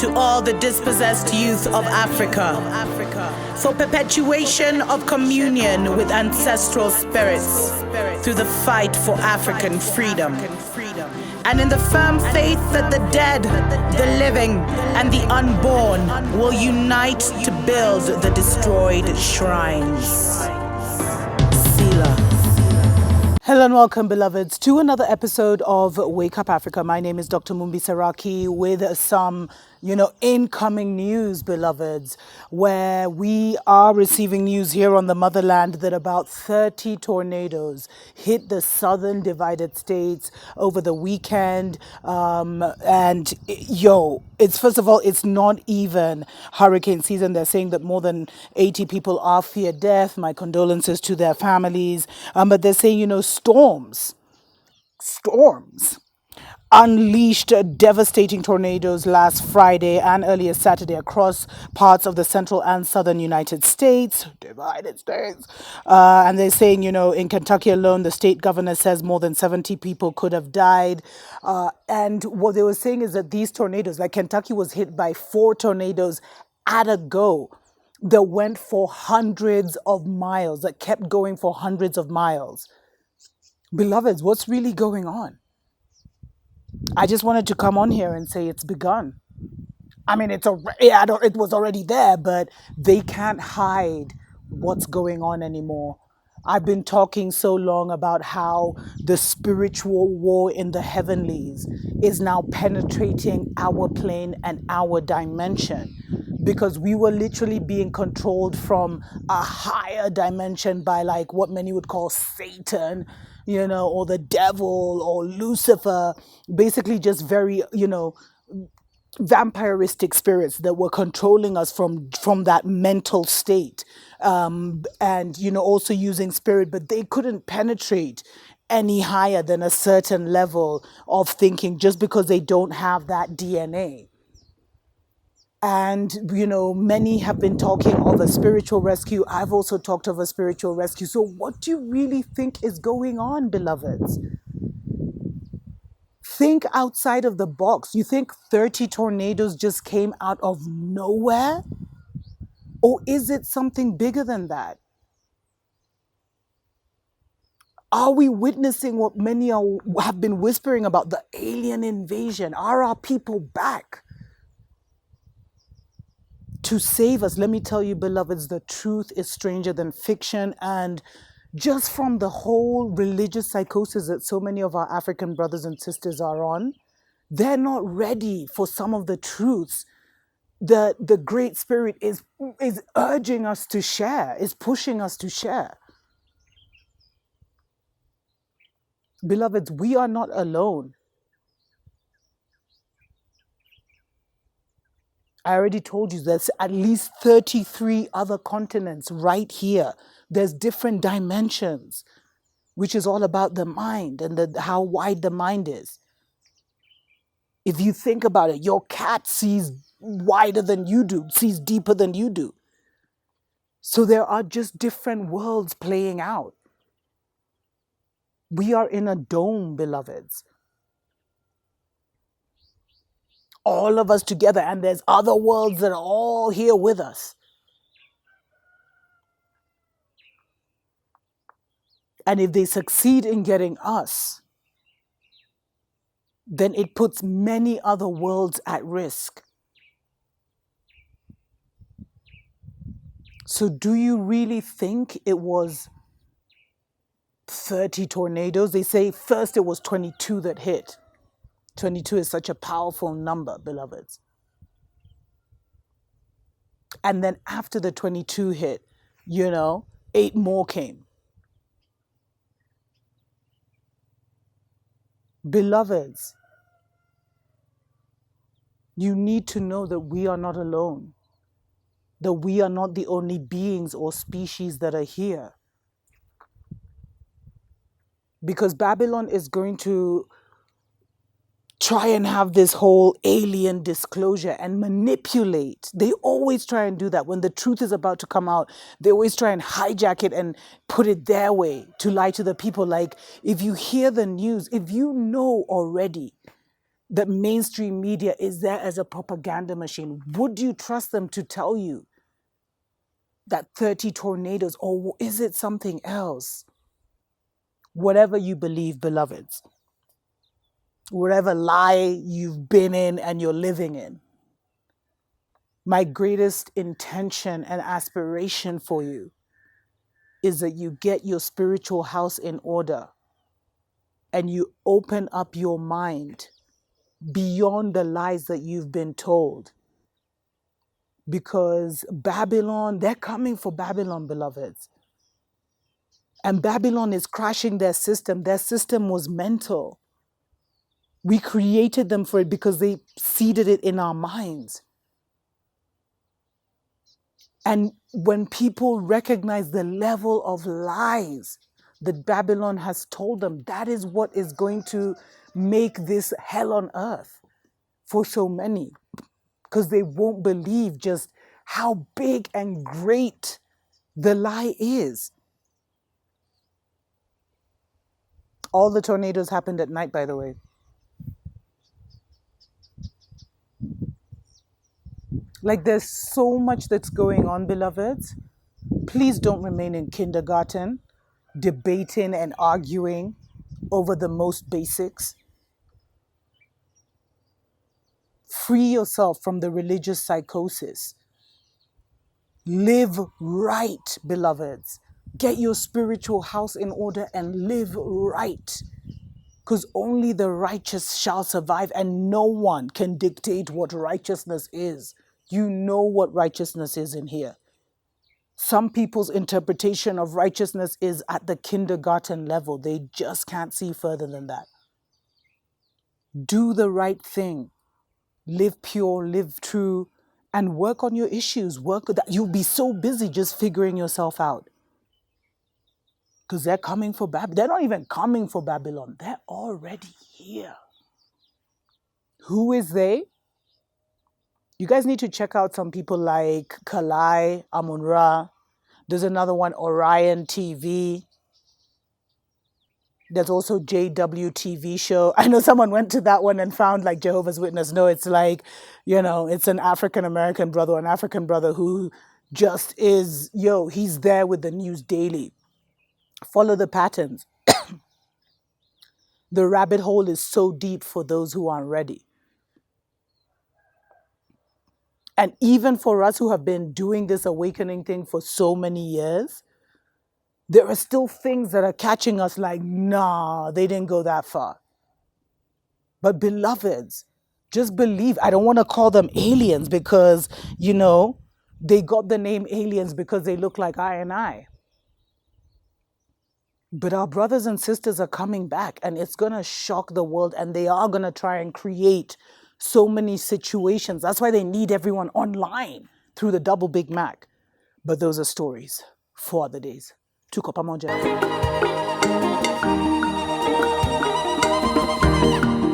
to all the dispossessed youth of Africa, for perpetuation of communion with ancestral spirits through the fight for African freedom, and in the firm faith that the dead, the living, and the unborn will unite to build the destroyed shrines. Selah. Hello and welcome, beloveds, to another episode of Wake Up Africa. My name is Dr. Mumbi Saraki with some, incoming news, beloveds, where we are receiving news here on the motherland that about 30 tornadoes hit the southern divided states over the weekend. It's first of all, it's not even hurricane season. They're saying that more than 80 people are feared death. My condolences to their families. But they're saying, storms unleashed devastating tornadoes last Friday and earlier Saturday across parts of the central and southern United States, divided states. And they're saying, in Kentucky alone, the state governor says more than 70 people could have died. And what they were saying is that these tornadoes, like Kentucky was hit by 4 tornadoes at a go that went for hundreds of miles, that kept going for hundreds of miles. Beloveds, what's really going on? I just wanted to come on here and say it's begun. I mean, it was already there, but they can't hide what's going on anymore. I've been talking so long about how the spiritual war in the heavenlies is now penetrating our plane and our dimension, because we were literally being controlled from a higher dimension by like what many would call Satan, or the devil or Lucifer, basically just very, vampiristic spirits that were controlling us from that mental state, and also using spirit, but they couldn't penetrate any higher than a certain level of thinking just because they don't have that DNA. And, many have been talking of a spiritual rescue. I've also talked of a spiritual rescue. So what do you really think is going on, beloveds? Think outside of the box. You think 30 tornadoes just came out of nowhere? Or is it something bigger than that? Are we witnessing what many have been whispering about, the alien invasion? Are our people back to save us? Let me tell you, beloveds, the truth is stranger than fiction. And just from the whole religious psychosis that so many of our African brothers and sisters are on, they're not ready for some of the truths that the Great Spirit is urging us to share, is pushing us to share. Beloveds, we are not alone. I already told you there's at least 33 other continents right here. There's different dimensions, which is all about the mind and how wide the mind is. If you think about it, your cat sees wider than you do, sees deeper than you do. So there are just different worlds playing out. We are in a dome, beloveds. All of us together, and there's other worlds that are all here with us. And if they succeed in getting us, then it puts many other worlds at risk. So do you really think it was 30 tornadoes? They say first it was 22 that hit. 22 is such a powerful number, beloveds. And then after the 22 hit, 8 more came. Beloveds, you need to know that we are not alone, that we are not the only beings or species that are here. Because Babylon is going to try and have this whole alien disclosure and manipulate. They always try and do that. When the truth is about to come out, they always try and hijack it and put it their way to lie to the people. Like, if you hear the news, if you know already that mainstream media is there as a propaganda machine. Would you trust them to tell you that 30 tornadoes, or is it something else? Whatever you believe, beloveds, whatever lie you've been in and you're living in, my greatest intention and aspiration for you is that you get your spiritual house in order and you open up your mind beyond the lies that you've been told. Because Babylon, they're coming for Babylon, beloveds. And Babylon is crashing their system. Their system was mental. We created them for it because they seeded it in our minds. And when people recognize the level of lies that Babylon has told them, that is what is going to make this hell on earth for so many. Because they won't believe just how big and great the lie is. All the tornadoes happened at night, by the way. Like, there's so much that's going on, beloveds. Please don't remain in kindergarten, debating and arguing over the most basics. Free yourself from the religious psychosis. Live right, beloveds. Get your spiritual house in order and live right. Because only the righteous shall survive, and no one can dictate what righteousness is. You know what righteousness is in here. Some people's interpretation of righteousness is at the kindergarten level. They just can't see further than that. Do the right thing. Live pure, live true, and work on your issues. Work that. You'll be so busy just figuring yourself out. Because they're coming for Babylon. They're not even coming for Babylon. They're already here. Who is they? You guys need to check out some people like Kalai, Amun-Ra. There's another one, Orion TV. There's also JW TV show. I know someone went to that one and found like Jehovah's Witness. No, it's like, it's an African-American brother, an African brother who just is, he's there with the news daily. Follow the patterns. The rabbit hole is so deep for those who aren't ready. And even for us who have been doing this awakening thing for so many years, there are still things that are catching us like, nah, they didn't go that far. But beloveds, just believe. I don't want to call them aliens because, they got the name aliens because they look like I and I. But our brothers and sisters are coming back, and it's going to shock the world, and they are going to try and create so many situations. That's why they need everyone online through the double Big Mac. But those are stories for other days. Tuko pamoja.